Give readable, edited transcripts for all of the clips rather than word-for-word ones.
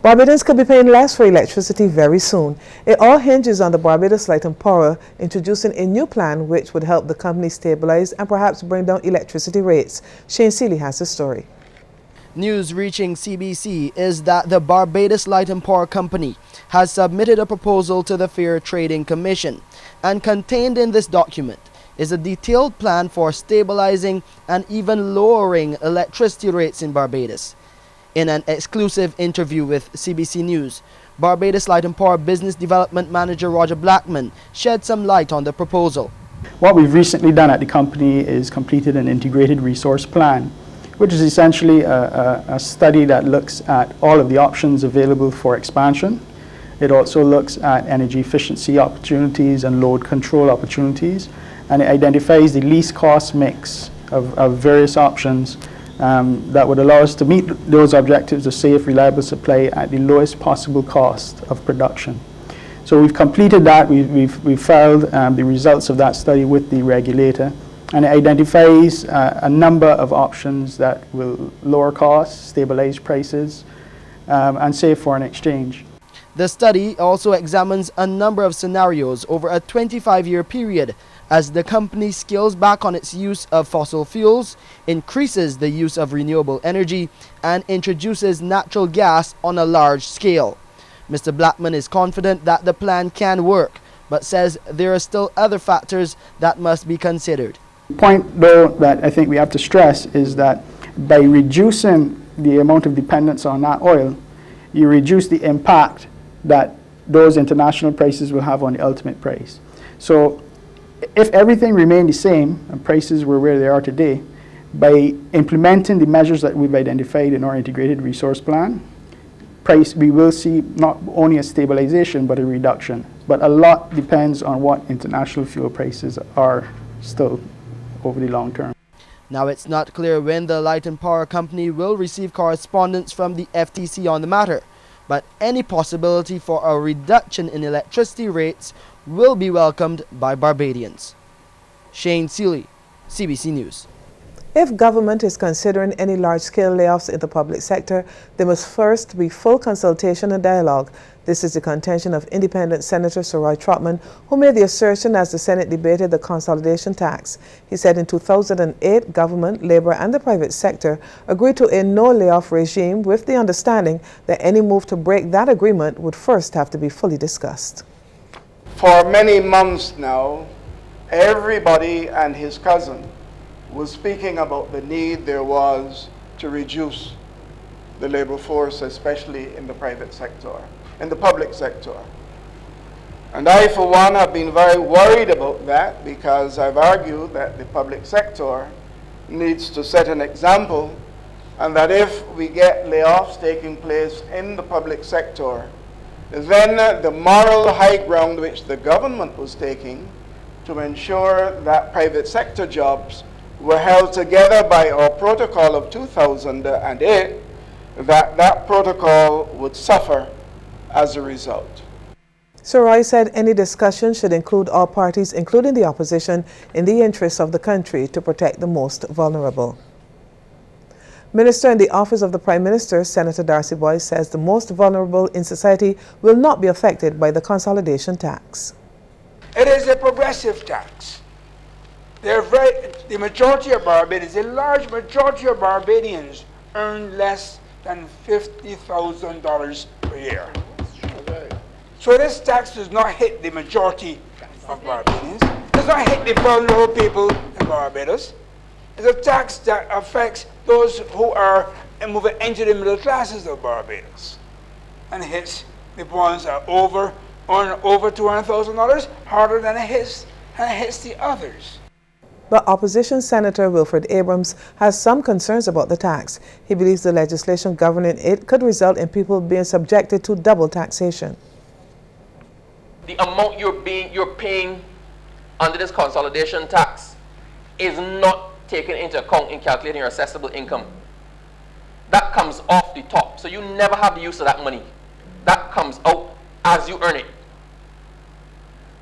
Barbadians could be paying less for electricity very soon. It all hinges on the Barbados Light and Power introducing a new plan which would help the company stabilize and perhaps bring down electricity rates. Shane Seeley has the story. News reaching CBC is that the Barbados Light and Power Company has submitted a proposal to the Fair Trading Commission, and contained in this document is a detailed plan for stabilizing and even lowering electricity rates in Barbados. In an exclusive interview with CBC News, Barbados Light and Power Business Development Manager Roger Blackman shed some light on the proposal. What we've recently done at the company is completed an integrated resource plan, which is essentially a study that looks at all of the options available for expansion. It also looks at energy efficiency opportunities and load control opportunities, and it identifies the least cost mix of various options that would allow us to meet those objectives of safe, reliable supply at the lowest possible cost of production. So we've completed that. We've filed the results of that study with the regulator, and it identifies a number of options that will lower costs, stabilize prices, and save foreign exchange. The study also examines a number of scenarios over a 25-year period as the company scales back on its use of fossil fuels, increases the use of renewable energy, and introduces natural gas on a large scale. Mr. Blackman is confident that the plan can work, but says there are still other factors that must be considered. The point, though, that I think we have to stress is that by reducing the amount of dependence on that oil, you reduce the impact that those international prices will have on the ultimate price. So if everything remained the same and prices were where they are today, by implementing the measures that we've identified in our integrated resource plan, we will see not only a stabilization but a reduction. But a lot depends on what international fuel prices are still over the long term. Now, it's not clear when the Light and Power Company will receive correspondence from the FTC on the matter, but any possibility for a reduction in electricity rates will be welcomed by Barbadians. Shane Seeley, CBC News. If government is considering any large-scale layoffs in the public sector, there must first be full consultation and dialogue. This is the contention of independent Senator Sir Roy Trotman, who made the assertion as the Senate debated the consolidation tax. He said in 2008, government, labor and the private sector agreed to a no-layoff regime with the understanding that any move to break that agreement would first have to be fully discussed. For many months now, everybody and his cousin was speaking about the need there was to reduce the labor force, especially in the private sector, in the public sector. And I, for one, have been very worried about that, because I've argued that the public sector needs to set an example, and that if we get layoffs taking place in the public sector, then the moral high ground which the government was taking to ensure that private sector jobs were held together by our protocol of 2008, that protocol would suffer as a result. Sir Roy said any discussion should include all parties, including the opposition, in the interests of the country to protect the most vulnerable. Minister in the Office of the Prime Minister, Senator Darcy Boyce, says the most vulnerable in society will not be affected by the consolidation tax. It is a progressive tax. The majority of Barbadians, a large majority of Barbadians, earn less than $50,000 per year. So this tax does not hit the majority of Barbadians. It does not hit the vulnerable people in Barbados. It's a tax that affects those who are moving into the middle classes of Barbados, and hits the ones that earn over $200,000 harder than it hits the others. But opposition Senator Wilfred Abrams has some concerns about the tax. He believes the legislation governing it could result in people being subjected to double taxation. The amount you're paying under this consolidation tax is not taken into account in calculating your assessable income. That comes off the top, so you never have the use of that money. That comes out as you earn it.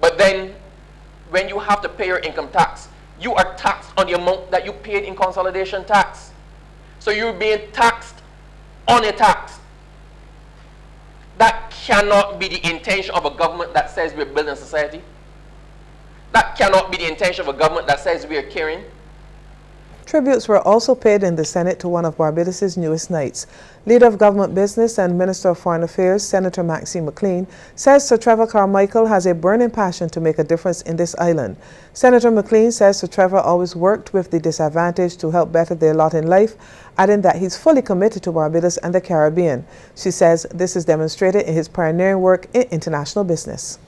But then, when you have to pay your income tax, you are taxed on the amount that you paid in consolidation tax. So you're being taxed on a tax. That cannot be the intention of a government that says we're building society. That cannot be the intention of a government that says we are caring. Tributes were also paid in the Senate to one of Barbados' newest knights. Leader of Government Business and Minister of Foreign Affairs, Senator Maxine McLean, says Sir Trevor Carmichael has a burning passion to make a difference in this island. Senator McLean says Sir Trevor always worked with the disadvantaged to help better their lot in life, adding that he's fully committed to Barbados and the Caribbean. She says this is demonstrated in his pioneering work in international business.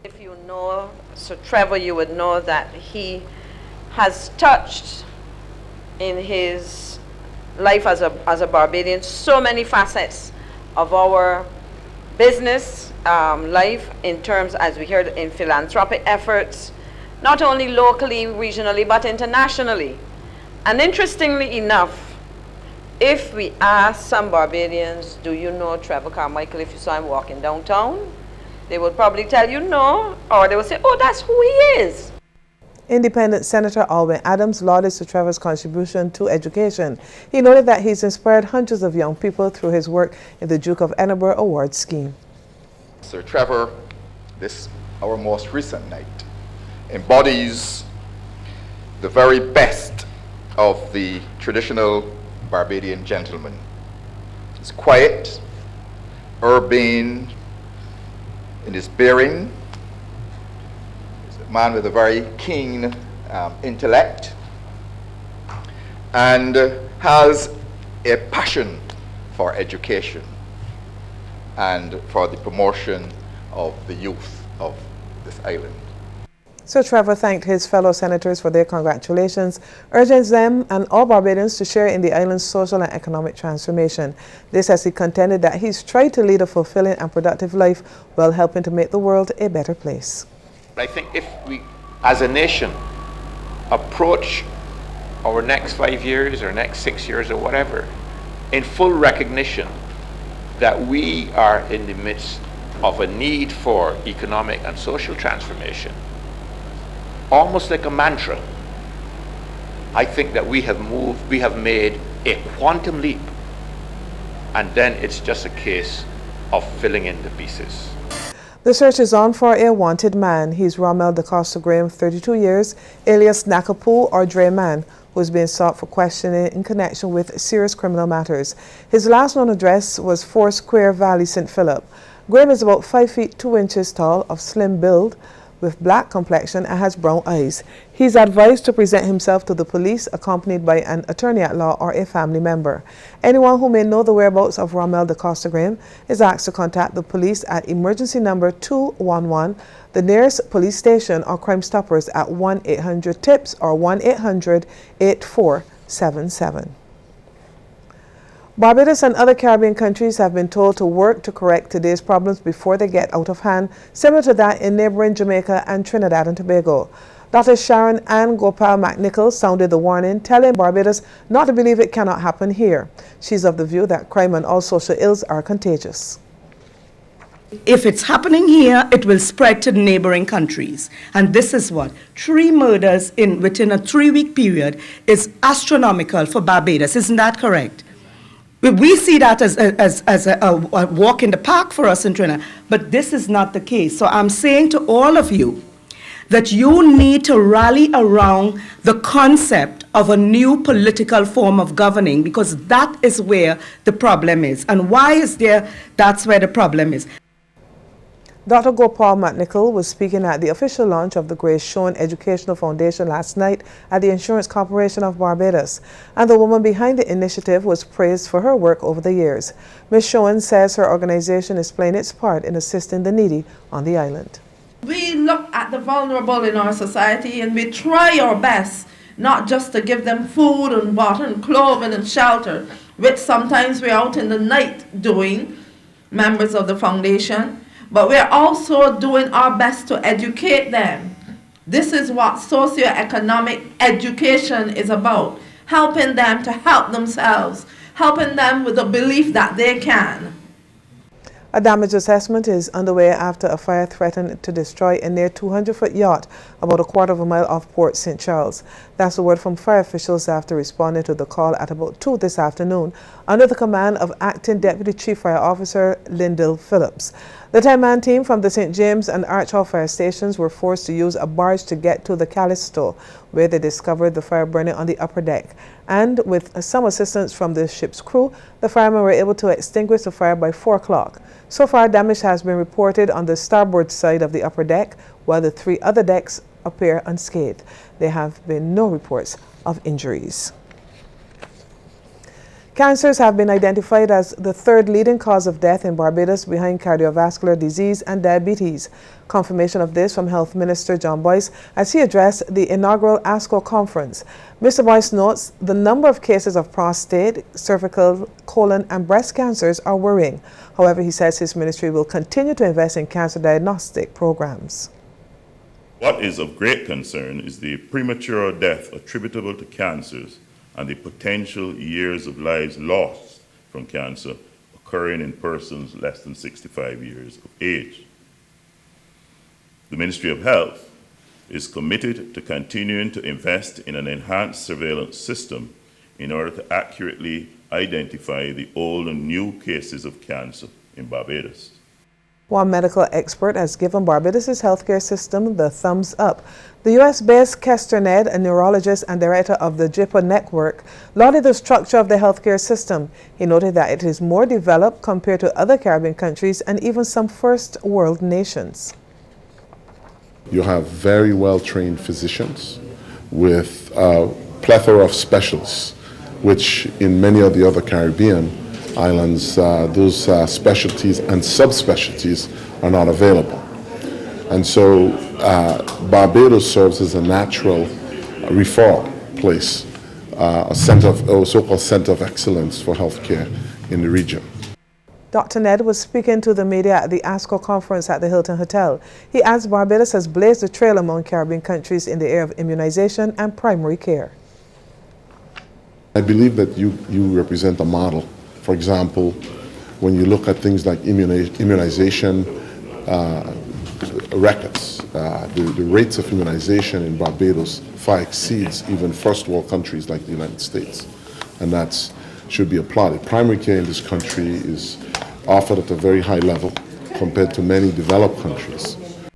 If you know Sir Trevor, you would know that he has touched in his life as a Barbadian so many facets of our business life, in terms, as we heard, in philanthropic efforts, not only locally, regionally, but internationally. And interestingly enough, if we ask some Barbadians, do you know Trevor Carmichael, if you saw him walking downtown, they would probably tell you no, or they would say, oh, that's who he is. Independent Senator Alwyn Adams lauded Sir Trevor's contribution to education. He noted that he's inspired hundreds of young people through his work in the Duke of Edinburgh Awards scheme. Sir Trevor, our most recent knight, embodies the very best of the traditional Barbadian gentleman. He's quiet, urbane in his bearing, man with a very keen intellect, and has a passion for education and for the promotion of the youth of this island. Sir Trevor thanked his fellow senators for their congratulations, urging them and all Barbadians to share in the island's social and economic transformation. This as he contended that he's tried to lead a fulfilling and productive life while helping to make the world a better place. I think if we, as a nation, approach our next 5 years or next 6 years or whatever in full recognition that we are in the midst of a need for economic and social transformation, almost like a mantra, I think that we have made a quantum leap, and then it's just a case of filling in the pieces. The search is on for a wanted man. He's Rommel DaCosta Graham, 32 years, alias Nakapu or Dre Man, who is being sought for questioning in connection with serious criminal matters. His last known address was 4 Square Valley, St. Philip. Graham is about 5 feet 2 inches tall, of slim build, with black complexion and has brown eyes. He's advised to present himself to the police accompanied by an attorney at law or a family member. Anyone who may know the whereabouts of Rommel DaCosta Graham is asked to contact the police at emergency number 211, the nearest police station, or Crime Stoppers at 1-800-TIPS or 1-800-8477. Barbados and other Caribbean countries have been told to work to correct today's problems before they get out of hand, similar to that in neighboring Jamaica and Trinidad and Tobago. Dr. Sharon Ann Gopal McNichol sounded the warning, telling Barbados not to believe it cannot happen here. She's of the view that crime and all social ills are contagious. If it's happening here, it will spread to neighboring countries. And this is what? 3 murders within a 3-week period is astronomical for Barbados. Isn't that correct? We see that as a walk in the park for us in Trinidad, but this is not the case. So I'm saying to all of you that you need to rally around the concept of a new political form of governing, because that is where the problem is. And why is there? That's where the problem is. Dr. Gopal McNichol was speaking at the official launch of the Grace Schoen Educational Foundation last night at the Insurance Corporation of Barbados, and the woman behind the initiative was praised for her work over the years. Ms. Schoen says her organization is playing its part in assisting the needy on the island. We look at the vulnerable in our society and we try our best not just to give them food and water and clothing and shelter, which sometimes we're out in the night doing, members of the foundation, but we're also doing our best to educate them. This is what socioeconomic education is about, helping them to help themselves, helping them with the belief that they can. A damage assessment is underway after a fire threatened to destroy a near 200-foot yacht about a quarter of a mile off Port St. Charles. That's the word from fire officials after responding to the call at about 2 this afternoon under the command of Acting Deputy Chief Fire Officer Lyndall Phillips. The 10-man team from the St. James and Archall fire stations were forced to use a barge to get to the Callisto, where they discovered the fire burning on the upper deck. And with some assistance from the ship's crew, the firemen were able to extinguish the fire by 4 o'clock. So far, damage has been reported on the starboard side of the upper deck, while the 3 other decks appear unscathed. There have been no reports of injuries. Cancers have been identified as the 3rd leading cause of death in Barbados, behind cardiovascular disease and diabetes. Confirmation of this from Health Minister John Boyce as he addressed the inaugural ASCO conference. Mr. Boyce notes the number of cases of prostate, cervical, colon and breast cancers are worrying. However, he says his ministry will continue to invest in cancer diagnostic programs. What is of great concern is the premature death attributable to cancers and the potential years of lives lost from cancer occurring in persons less than 65 years of age. The Ministry of Health is committed to continuing to invest in an enhanced surveillance system in order to accurately identify the old and new cases of cancer in Barbados. One medical expert has given Barbados' healthcare system the thumbs up. The U.S.-based Kester Ned, a neurologist and director of the JIPA network, lauded the structure of the healthcare system. He noted that it is more developed compared to other Caribbean countries and even some first world nations. You have very well-trained physicians with a plethora of specialists, which in many of the other Caribbean islands, those specialties and subspecialties are not available. And so Barbados serves as a natural referral place, a so-called center of excellence for healthcare in the region. Dr. Ned was speaking to the media at the ASCO conference at the Hilton Hotel. He adds Barbados has blazed the trail among Caribbean countries in the area of immunization and primary care. I believe that you represent a model. For example, when you look at things like immunization records, the rates of immunization in Barbados far exceeds even first world countries like the United States, and that should be applauded. Primary care in this country is offered at a very high level compared to many developed countries.